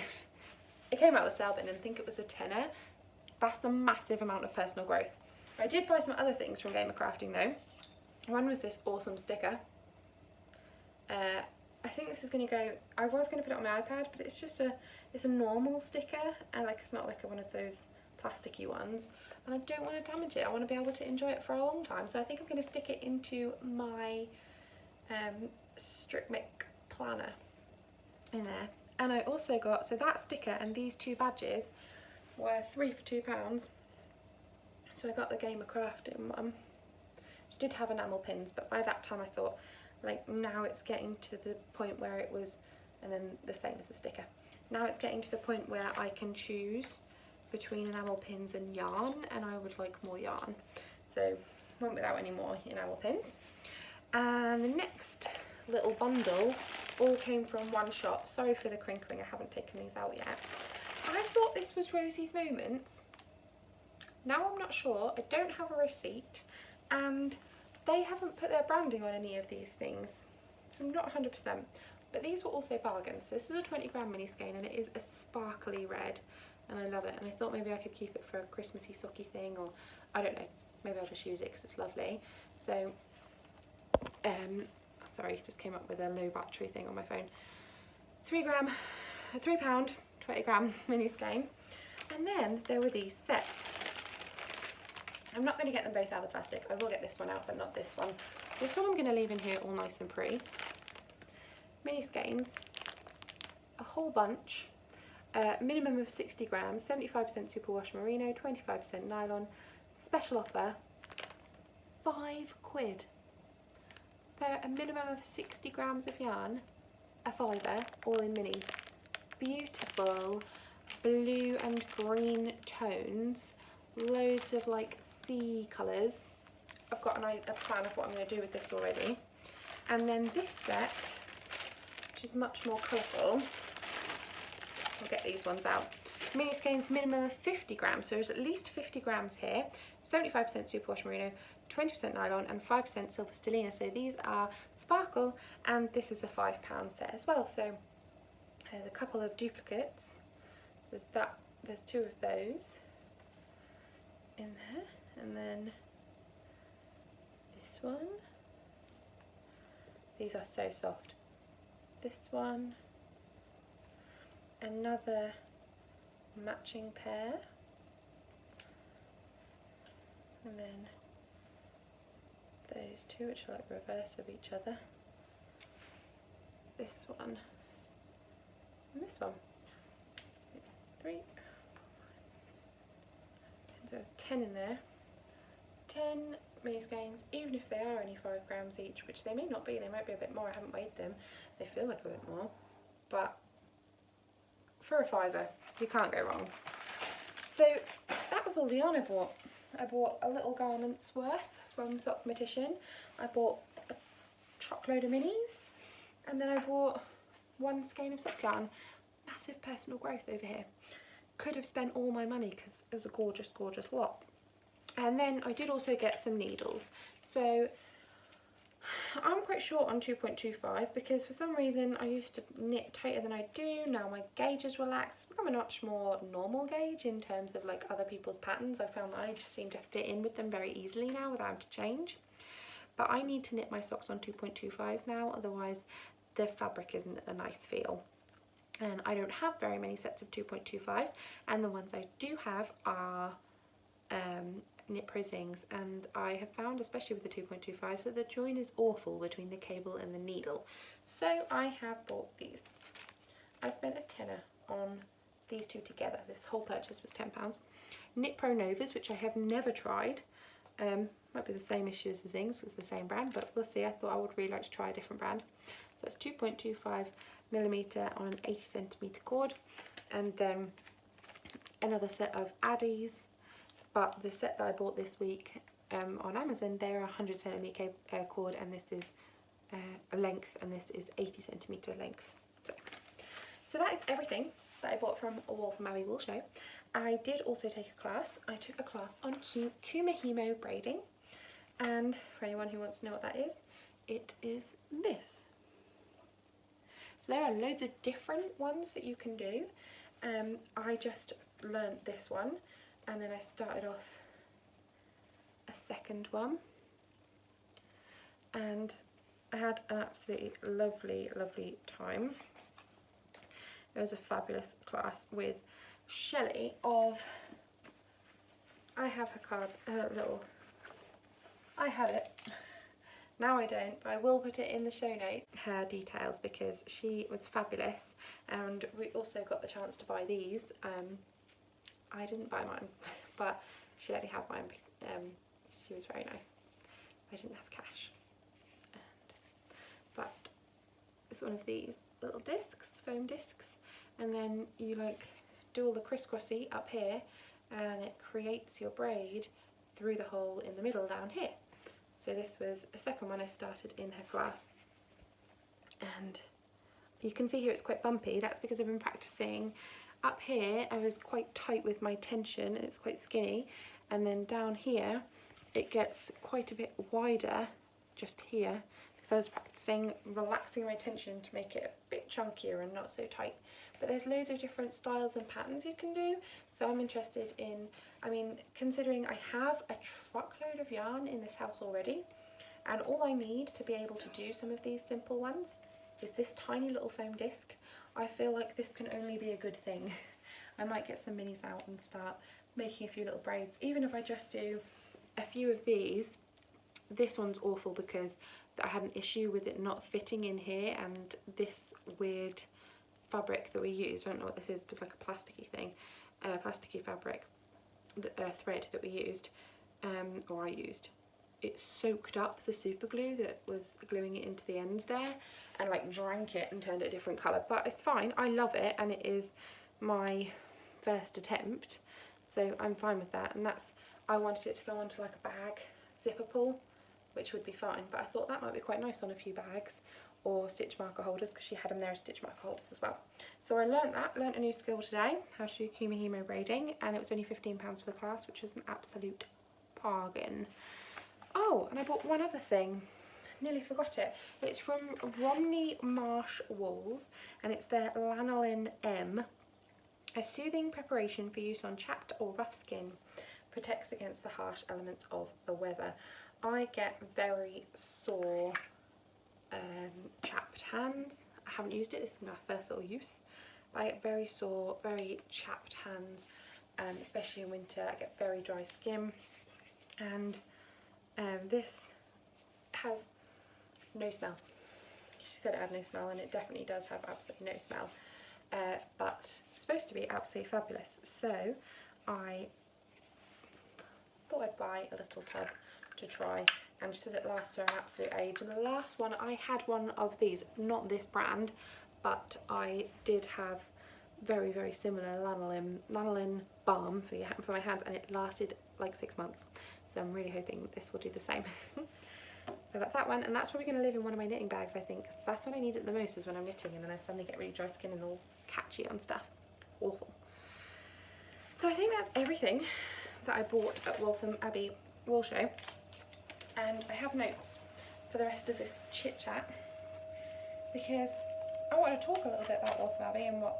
It came out of the sale bin and I think it was a tenner. That's a massive amount of personal growth. I did buy some other things from Gamer Crafting though. One was this awesome sticker. I think this is going to go, I was going to put it on my iPad, but it's just it's a normal sticker, and like it's not like one of those plasticky ones, and I don't want to damage it. I want to be able to enjoy it for a long time, so I think I'm going to stick it into my Strictmic planner in there. And I also got, so that sticker and these 2 badges were 3 for £2. So I got the Gamer Crafting one. It did have enamel pins, but by that time I thought, like, now it's getting to the point where it was, and then the same as the sticker. Now it's getting to the point where I can choose between enamel pins and yarn, and I would like more yarn. So went without any more enamel pins. And the next little bundle all came from one shop. Sorry for the crinkling, I haven't taken these out yet. I thought this was Rosie's Moments. Now I'm not sure, I don't have a receipt, and they haven't put their branding on any of these things, so I'm not 100%. but these were also bargains. So this is a 20g mini skein and it is a sparkly red and I love it, and I thought maybe I could keep it for a Christmassy socky thing, or I don't know, maybe I'll just use it because it's lovely. So sorry, just came up with a low battery thing on my phone. £3, £3, 20g mini skein. And then there were these sets. I'm not going to get them both out of the plastic. I will get this one out, but not this one. This one I'm going to leave in here all nice and pretty. Mini skeins, a whole bunch, minimum of 60 grams, 75% superwash merino, 25% nylon, special offer, £5. For a minimum of 60 grams of yarn, a fiver, all in minis. Beautiful blue and green tones, loads of like sea colours. I've got a plan of what I'm going to do with this already. And then this set, which is much more colourful, I'll get these ones out. Mini skeins, minimum of 50 grams, so there's at least 50 grams here, 75% superwash merino, 20% nylon and 5% silver stellina. So these are sparkle, and this is a £5 set as well. So there's a couple of duplicates. So there's two of those in there, and then this one. These are so soft. This one, another matching pair, and then those two, which are like reverse of each other. This one and this one. 3, there's 10 in there. 10 mini skeins, even if they are only 5 grams each, which they may not be, they might be a bit more, I haven't weighed them, they feel like a bit more, but for a fiver, you can't go wrong. So that was all the yarn I bought. I bought a little garment's worth from Sock Competition. I bought a truckload of minis, and then I bought 1 skein of sock yarn. Massive personal growth over here. Could have spent all my money because it was a gorgeous, gorgeous lot. And then I did also get some needles. So I'm quite short on 2.25 because for some reason I used to knit tighter than I do. Now my gauge is relaxed. It's become a much more normal gauge in terms of like other people's patterns. I found that I just seem to fit in with them very easily now without having to change. But I need to knit my socks on 2.25s now, otherwise the fabric isn't a nice feel. And I don't have very many sets of 2.25s, and the ones I do have are knit pro zings, and I have found, especially with the 2.25s, that the join is awful between the cable and the needle. So I have bought these. I spent a tenner on these two together. This whole purchase was £10. Knit Pro Novas, which I have never tried. Might be the same issue as the Zings, it's the same brand, but we'll see. I thought I would really like to try a different brand. So it's 2.25mm on an 80cm cord, and then another set of Addies. But the set that I bought this week on Amazon, they're 100cm cord, and this is a length, and this is 80cm length. So that is everything that I bought from Waltham Abbey Wool Show. I did also take a class. I took a class on Kumihimo braiding, and for anyone who wants to know what that is, it is this. So there are loads of different ones that you can do. I just learnt this one, and then I started off a second one, and I had an absolutely lovely, lovely time. It was a fabulous class with Shelley of, I have her card, I had it, now I don't, but I will put it in the show note, her details, because she was fabulous, and we also got the chance to buy these. I didn't buy mine, but she let me have mine. She was very nice. I didn't have cash. But it's one of these little discs, foam discs, and then you like do all the crisscrossy up here, and it creates your braid through the hole in the middle down here. So this was a second one I started in her class, and you can see here it's quite bumpy. That's because I've been practicing. Up here I was quite tight with my tension, and it's quite skinny, and then down here it gets quite a bit wider just here, So I was practicing relaxing my tension to make it a bit chunkier and not so tight. But there's loads of different styles and patterns you can do. So I'm interested in, I mean, considering I have a truckload of yarn in this house already, and all I need to be able to do some of these simple ones is this tiny little foam disc. I feel like this can only be a good thing. I might get some minis out and start making a few little braids. Even if I just do a few of these, this one's awful because I had an issue with it not fitting in here, and this weird fabric that we use, I don't know what this is, but it's like a plasticky thing, plasticky fabric, the thread that we used, or I used, it soaked up the super glue that was gluing it into the ends there, and like drank it and turned it a different colour. But it's fine, I love it, and it is my first attempt, so I'm fine with that. And that's, I wanted it to go onto like a bag zipper pull, which would be fine, but I thought that might be quite nice on a few bags or stitch marker holders, because she had them there as stitch marker holders as well. So I learnt a new skill today, how to do Kumihimo braiding, and it was only £15 for the class, which was an absolute bargain. Oh, and I bought one other thing, nearly forgot it. It's from Romney Marsh Wools, and it's their Lanolin M, a soothing preparation for use on chapped or rough skin, protects against the harsh elements of the weather. I get very sore chapped hands. I haven't used it, this is my first little use, but I get very sore, very chapped hands, especially in winter. I get very dry skin, and this has no smell. She said it had no smell, and it definitely does have absolutely no smell, but it's supposed to be absolutely fabulous. So I thought I'd buy a little tub to try, and she says it lasts her an absolute age. And the last one, I had one of these, not this brand, but I did have very, very similar lanolin balm for my hands, and it lasted like 6 months. So I'm really hoping this will do the same. So I got that one, and that's probably going to live in one of my knitting bags, I think, 'cause that's what I need it the most, is when I'm knitting and then I suddenly get really dry skin and all catchy on stuff. Awful. So I think that's everything that I bought at Waltham Abbey Wool Show, and I have notes for the rest of this chit chat because I want to talk a little bit about Waltham Abbey and what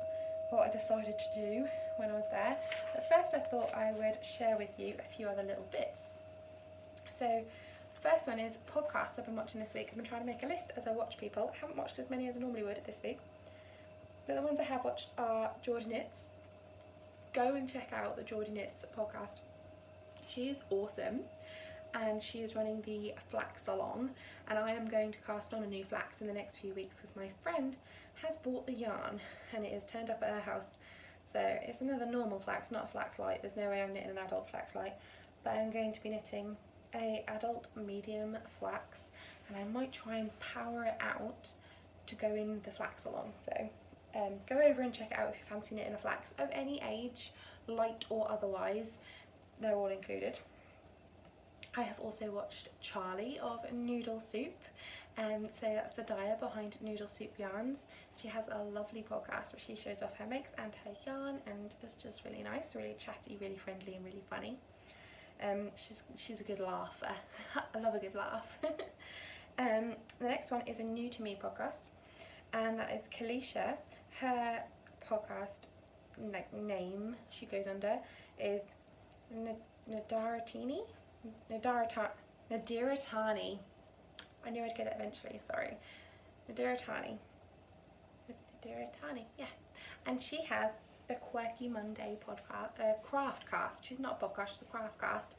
I decided to do when I was there. But first I thought I would share with you a few other little bits. So first one is podcasts I've been watching this week. I've been trying to make a list as I watch people. I haven't watched as many as I normally would this week, but the ones I have watched are Geordie Knits. Go and check out the Geordie Knits podcast. She is awesome, and she is running the flax salon, and I am going to cast on a new flax in the next few weeks because my friend has bought the yarn and it is turned up at her house. So it's another normal flax, not a flax light. There's no way I'm knitting an adult flax light, but I'm going to be knitting a adult medium flax, and I might try and power it out to go in the flax salon. So go over and check it out if you fancy knitting a flax of any age, light or otherwise. They're all included. I have also watched Charlie of Noodle Soup, so that's the dyer behind Noodle Soup Yarns. She has a lovely podcast where she shows off her makes and her yarn, and it's just really nice, really chatty, really friendly and really funny. She's a good laugher. I love a good laugh. The next one is a New to Me podcast, and that is Kalisha. Her podcast name she goes under is Nadiratani. I knew I'd get it eventually, sorry. Nadiratani, yeah. And she has the Quirky Monday podcast, craftcast. She's not a podcast, she's a craftcast,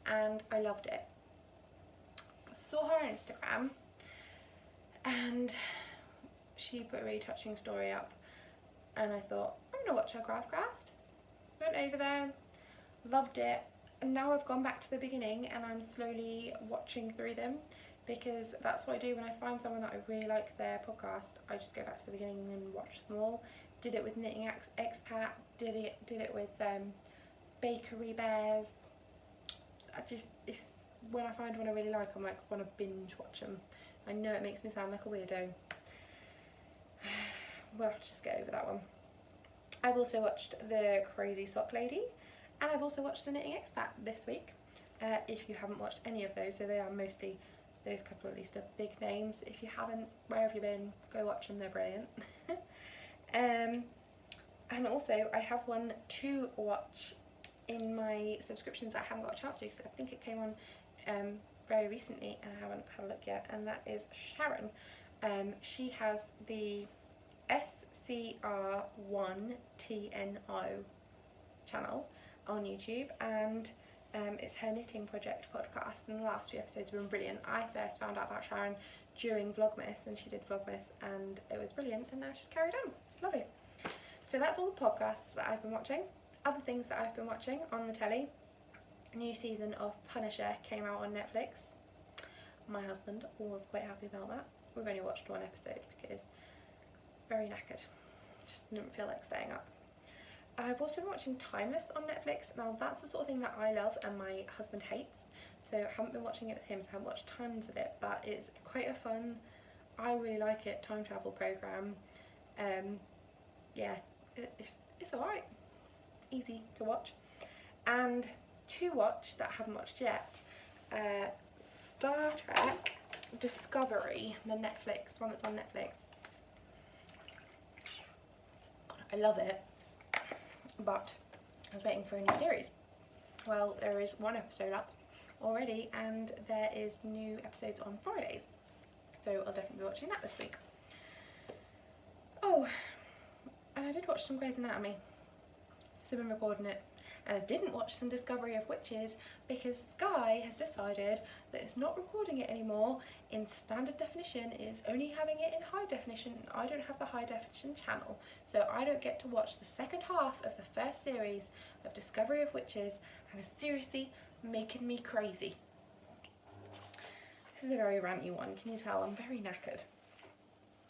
and I loved it. I saw her on Instagram, and she put a really touching story up, and I thought, I'm gonna watch her craftcast. Went over there, loved it, and now I've gone back to the beginning and I'm slowly watching through them, because that's what I do when I find someone that I really like their podcast. I just go back to the beginning and watch them all. Did it with Knitting Expat, did it with Bakery Bears. It's when I find one I really like, I'm like, want to binge watch them. I know it makes me sound like a weirdo. We'll have to just get over that one. I've also watched The Crazy Sock Lady, and I've also watched The Knitting Expat this week. If you haven't watched any of those, so they are mostly those couple at least are big names. If you haven't, where have you been? Go watch them, they're brilliant. And also I have one to watch in my subscriptions that I haven't got a chance to, because I think it came on very recently and I haven't had a look yet, and that is Sharon. She has the SCR1TNO channel on YouTube, and it's her knitting project podcast, and the last few episodes have been brilliant. I first found out about Sharon during Vlogmas, and she did Vlogmas and it was brilliant, and now she's carried on. It's lovely. So that's all the podcasts that I've been watching. Other things that I've been watching on the telly: a new season of Punisher came out on Netflix. My husband was quite happy about that. We've only watched one episode because very knackered, just didn't feel like staying up. I've also been watching Timeless on Netflix. Now that's the sort of thing that I love and my husband hates, so I haven't been watching it with him, so I haven't watched tons of it, but it's quite a fun, I really like it, time travel programme. Yeah, it's alright, easy to watch. And to watch that I haven't watched yet, Star Trek Discovery, the Netflix one that's on Netflix. I love it, but I was waiting for a new series. Well, there is one episode up already, and there is new episodes on Fridays, so I'll definitely be watching that this week. Oh, and I did watch some Grey's Anatomy, so I've been recording it. And I didn't watch some Discovery of Witches because Sky has decided that it's not recording it anymore in standard definition, it's only having it in high definition. I don't have the high definition channel, so I don't get to watch the second half of the first series of Discovery of Witches, and it's seriously making me crazy. This is a very ranty one, can you tell? I'm very knackered.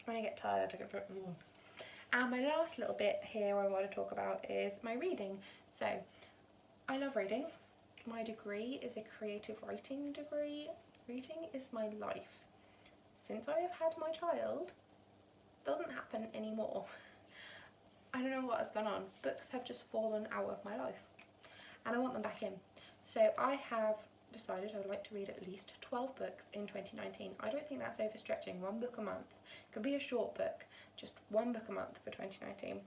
When I get tired, I get very... And my last little bit here I want to talk about is my reading. So, I love reading. My degree is a creative writing degree. Reading is my life. Since I have had my child, it doesn't happen anymore. I don't know what has gone on. Books have just fallen out of my life, and I want them back in. So I have decided I would like to read at least 12 books in 2019. I don't think that's overstretching. 1 book a month. It could be a short book, just 1 book a month for 2019.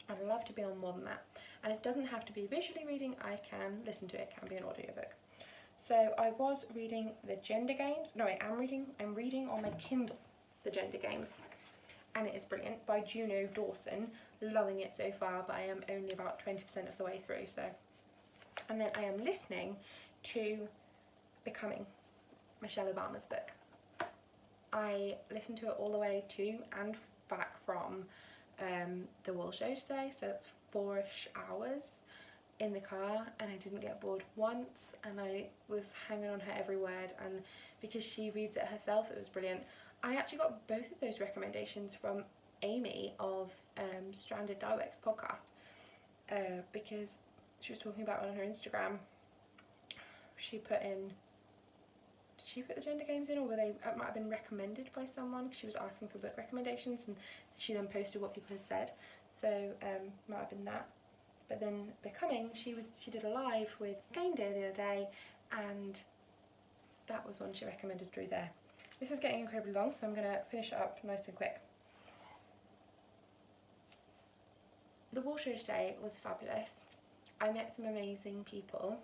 I'd love to be on more than that. And it doesn't have to be visually reading, I can listen to it, it can be an audiobook. So I was reading The Gender Games, no I am reading, I'm reading on my Kindle The Gender Games, and it is brilliant, by Juno Dawson. Loving it so far, but I am only about 20% of the way through, so. And then I am listening to Becoming, Michelle Obama's book. I listened to it all the way to and back from the Wool Show today, so it's 4-ish hours in the car, and I didn't get bored once, and I was hanging on her every word, and because she reads it herself, it was brilliant. I actually got both of those recommendations from Amy of Stranded Dieworks podcast, because she was talking about it on her Instagram. She put the Gender Games in, or were they, it might have been recommended by someone, because she was asking for book recommendations, and she then posted what people had said, so might have been that. But then Becoming, she did a live with Skane Day the other day, and that was one she recommended through there. This is getting incredibly long, so I'm going to finish it up nice and quick. The Wool Show today was fabulous. I met some amazing people.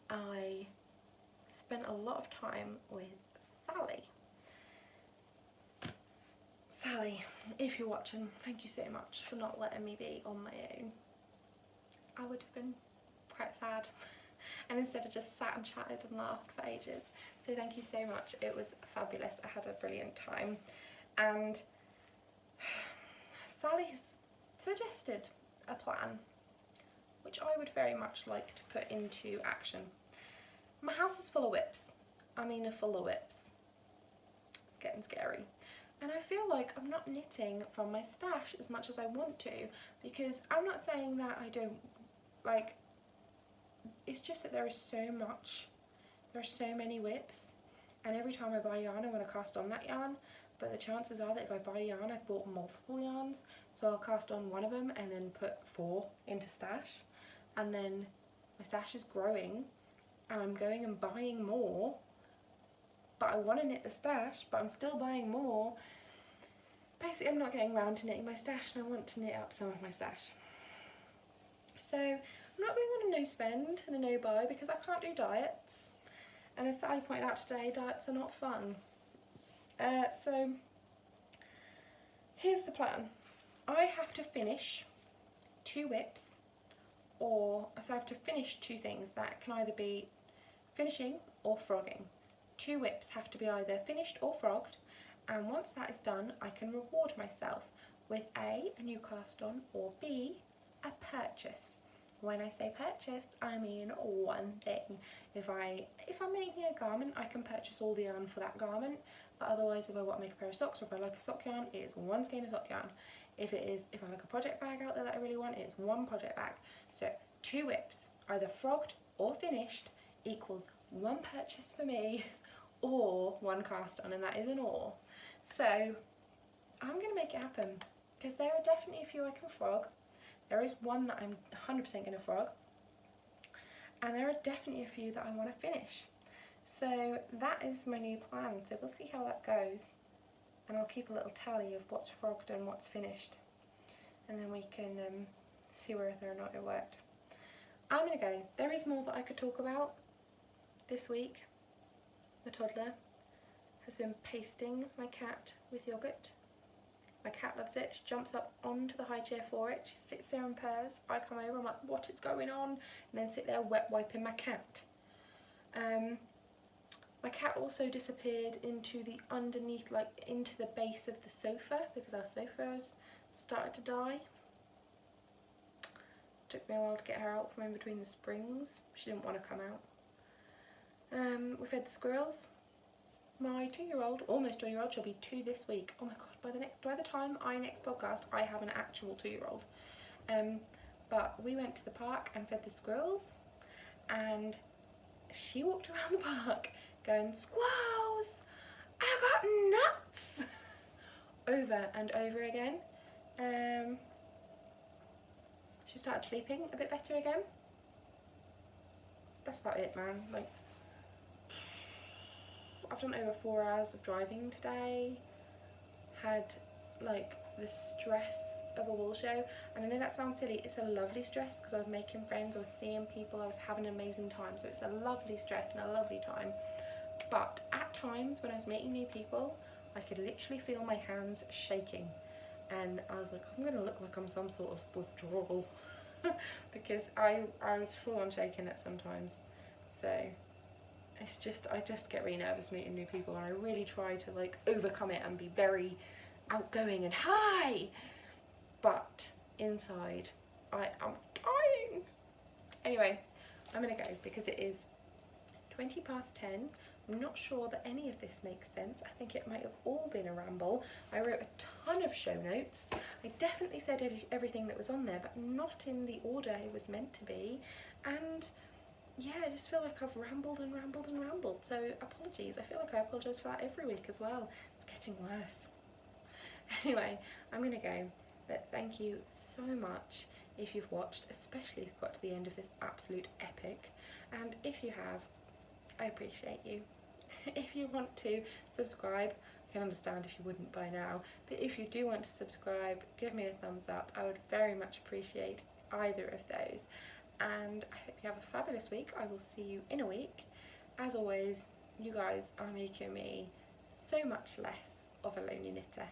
I spent a lot of time with Sally. Sally, if you're watching, thank you so much for not letting me be on my own. I would have been quite sad, and instead I just sat and chatted and laughed for ages. So thank you so much, it was fabulous, I had a brilliant time. And Sally has suggested a plan, which I would very much like to put into action. My house is full of whips. I mean, full of whips. It's getting scary. And I feel like I'm not knitting from my stash as much as I want to, because I'm not saying that I don't, like, it's just that there is so much, there are so many whips, and every time I buy yarn I want to cast on that yarn, but the chances are that if I buy yarn I've bought multiple yarns, so I'll cast on one of them and then put 4 into stash, and then my stash is growing and I'm going and buying more, but I want to knit the stash, but I'm still buying more. Basically, I'm not getting round to knitting my stash, and I want to knit up some of my stash. So I'm not going on a no spend and a no buy because I can't do diets. And as Sally pointed out today, diets are not fun. So here's the plan. I have to finish 2 whips, or so I have to finish 2 things that can either be finishing or frogging. 2 whips have to be either finished or frogged, and once that is done, I can reward myself with A, a new cast on, or B, a purchase. When I say purchase, I mean one thing. If I'm making a garment, I can purchase all the yarn for that garment, but otherwise if I want to make a pair of socks, or if I like a sock yarn, it is 1 skein of sock yarn. If I like a project bag out there that I really want, it's 1 project bag. So 2 whips, either frogged or finished, equals 1 purchase for me, or 1 cast on, and that is an or. So I'm going to make it happen, because there are definitely a few I can frog. There is 1 that I'm 100% going to frog, and there are definitely a few that I want to finish. So that is my new plan, so we'll see how that goes, and I'll keep a little tally of what's frogged and what's finished, and then we can see whether or not it worked. I'm going to go. There is more that I could talk about this week. The toddler has been pasting my cat with yoghurt. My cat loves it. She jumps up onto the high chair for it. She sits there and purrs. I come over, I'm like, what is going on? And then sit there wet wiping my cat. My cat also disappeared into the underneath, like into the base of the sofa, because our sofa has started to die. Took me a while to get her out from in between the springs. She didn't want to come out. We fed the squirrels. My 2-year-old, almost 2-year-old, she'll be 2 this week. Oh my god, by the time I next podcast, I have an actual 2-year-old. But we went to the park and fed the squirrels, and she walked around the park going, "Squirrels, I got nuts!" over and over again. She started sleeping a bit better again. That's about it, man. Like, I've done over 4 hours of driving today, had like the stress of a wool show, and I know that sounds silly, it's a lovely stress because I was making friends, I was seeing people, I was having an amazing time, so it's a lovely stress and a lovely time. But at times when I was meeting new people, I could literally feel my hands shaking, and I was like, I'm going to look like I'm some sort of withdrawal because I was full on shaking at sometimes. So it's just, I just get really nervous meeting new people, and I really try to like overcome it and be very outgoing and hi, but inside I am dying. Anyway, I'm gonna go because it is 20 past 10. I'm not sure that any of this makes sense. I think it might have all been a ramble. I wrote a ton of show notes. I definitely said everything that was on there, but not in the order it was meant to be. And yeah, I just feel like I've rambled and rambled and rambled. So apologies. I feel like I apologise for that every week as well. It's getting worse. Anyway, I'm going to go. But thank you so much if you've watched, especially if you've got to the end of this absolute epic. And if you have, I appreciate you. If you want to subscribe, I can understand if you wouldn't by now, but if you do want to subscribe, give me a thumbs up. I would very much appreciate either of those. And I hope you have a fabulous week. I will see you in a week. As always, you guys are making me so much less of a lonely knitter.